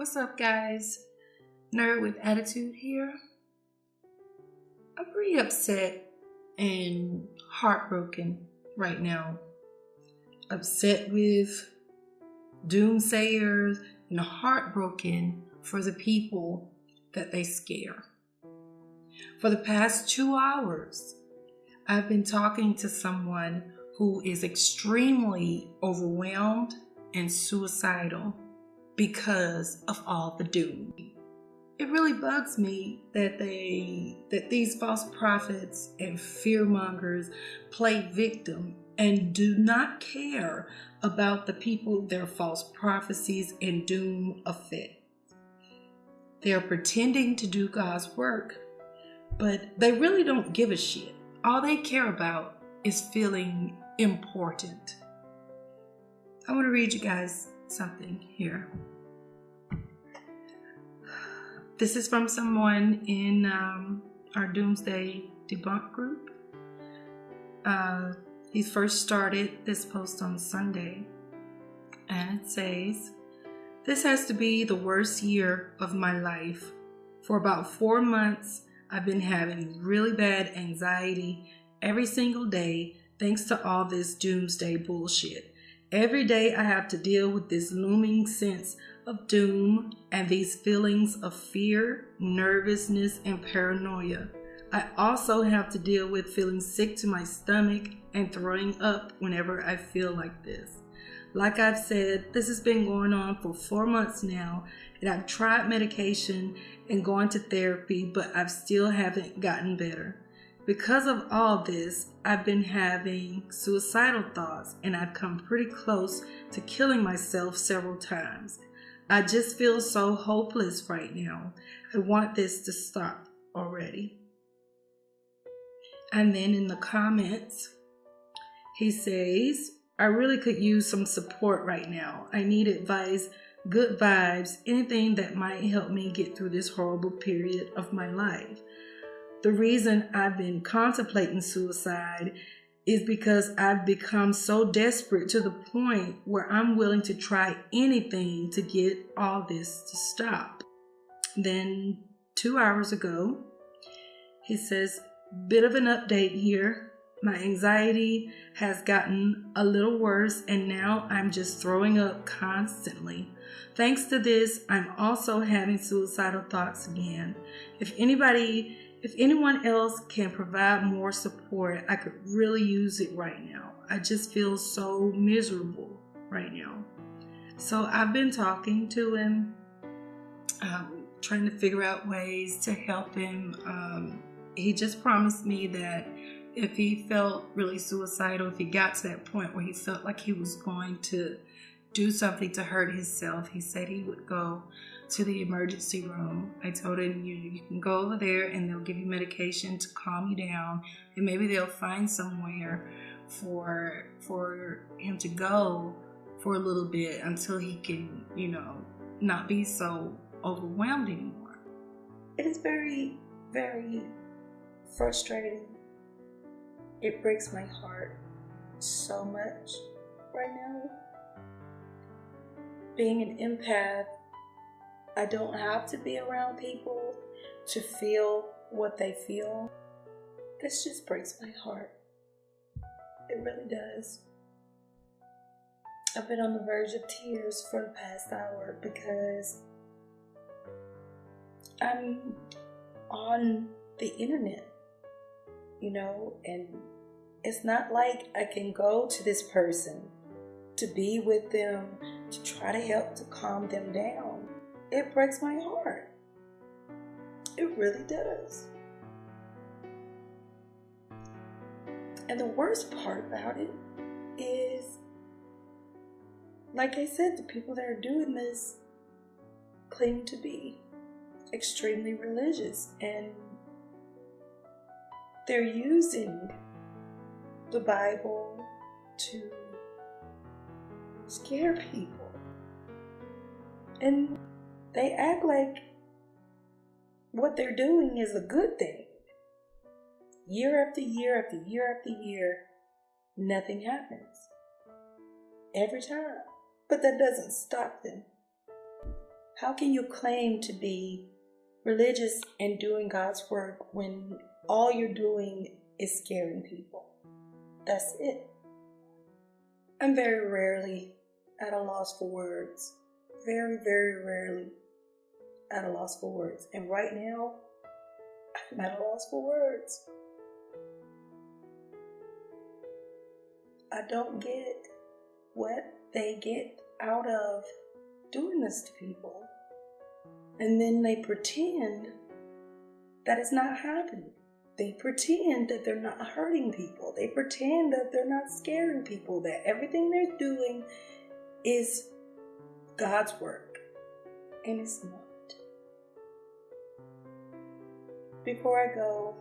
What's up, guys? Nerd with attitude here. I'm pretty upset and heartbroken right now. Upset with doomsayers and heartbroken for the people that they scare. For the past 2 hours, I've been talking to someone who is extremely overwhelmed and suicidal because of all the doom. It really bugs me that these false prophets and fearmongers play victim and do not care about the people their false prophecies and doom affect. They are pretending to do God's work, but they really don't give a shit. All they care about is feeling important. I want to read you guys something here. This is from someone in our Doomsday Debunk group. He first started this post on Sunday, and it says, "This has to be the worst year of my life. For about 4 months, I've been having really bad anxiety every single day thanks to all this doomsday bullshit. Every day I have to deal with this looming sense of doom and these feelings of fear, nervousness, and paranoia. I also have to deal with feeling sick to my stomach and throwing up whenever I feel like this. Like I've said, this has been going on for 4 months now, and I've tried medication and gone to therapy, but I still haven't gotten better. Because of all this, I've been having suicidal thoughts, and I've come pretty close to killing myself several times. I just feel so hopeless right now. I want this to stop already." And then in the comments, he says, "I really could use some support right now. I need advice, good vibes, anything that might help me get through this horrible period of my life. The reason I've been contemplating suicide is because I've become so desperate to the point where I'm willing to try anything to get all this to stop." Then 2 hours ago, he says, "Bit of an update here. My anxiety has gotten a little worse and now I'm just throwing up constantly. Thanks to this, I'm also having suicidal thoughts again. If anyone else can provide more support, I could really use it right now. I just feel so miserable right now." So I've been talking to him, trying to figure out ways to help him. He just promised me that if he felt really suicidal, if he got to that point where he felt like he was going to do something to hurt himself, he said he would go to the emergency room. I told him, you can go over there and they'll give you medication to calm you down, and maybe they'll find somewhere for him to go for a little bit until he can, not be so overwhelmed anymore. It is very, very frustrating. It breaks my heart so much right now. Being an empath, I don't have to be around people to feel what they feel. This just breaks my heart. It really does. I've been on the verge of tears for the past hour because I'm on the internet, and it's not like I can go to this person to be with them, to try to help to calm them down. It breaks my heart. It really does. And the worst part about it is, like I said, the people that are doing this claim to be extremely religious, and they're using the Bible to scare people. And they act like what they're doing is a good thing. Year after year after year after year, nothing happens. Every time. But that doesn't stop them. How can you claim to be religious and doing God's work when all you're doing is scaring people? That's it. I'm very rarely at a loss for words. Very, very rarely at a loss for words. And right now, I'm at a loss for words. I don't get what they get out of doing this to people. And then they pretend that it's not happening. They pretend that they're not hurting people. They pretend that they're not scaring people, that everything they're doing is God's work. And it's not. Before I go,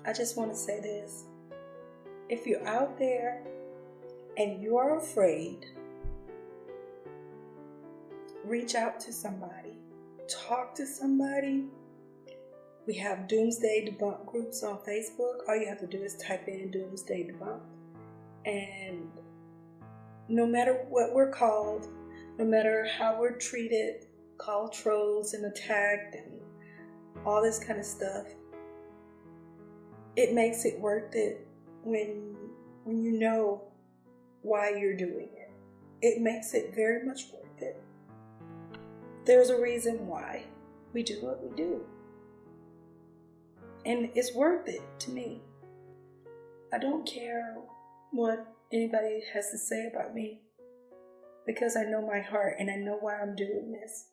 I just want to say this. If you're out there and you are afraid, reach out to somebody. Talk to somebody. We have Doomsday Debunk groups on Facebook. All you have to do is type in Doomsday Debunk. And no matter what we're called, no matter how we're treated, called trolls and attacked and all this kind of stuff, it makes it worth it when you know why you're doing it. It makes it very much worth it. There's a reason why we do what we do. And it's worth it to me. I don't care what anybody has to say about me, because I know my heart and I know why I'm doing this.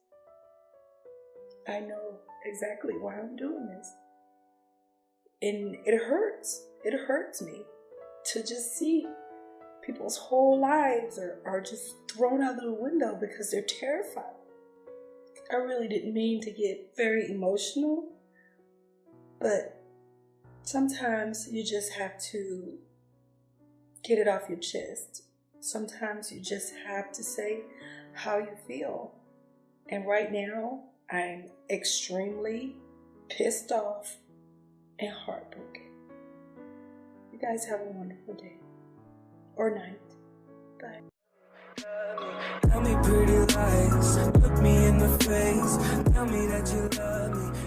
I know exactly why I'm doing this. And it hurts. It hurts me to just see people's whole lives are just thrown out the window because they're terrified. I really didn't mean to get very emotional, but sometimes you just have to get it off your chest. Sometimes you just have to say how you feel. And right now, I'm extremely pissed off and heartbroken. You guys have a wonderful day or night. Bye. Tell me pretty lies, look me in the face, tell me that you love me.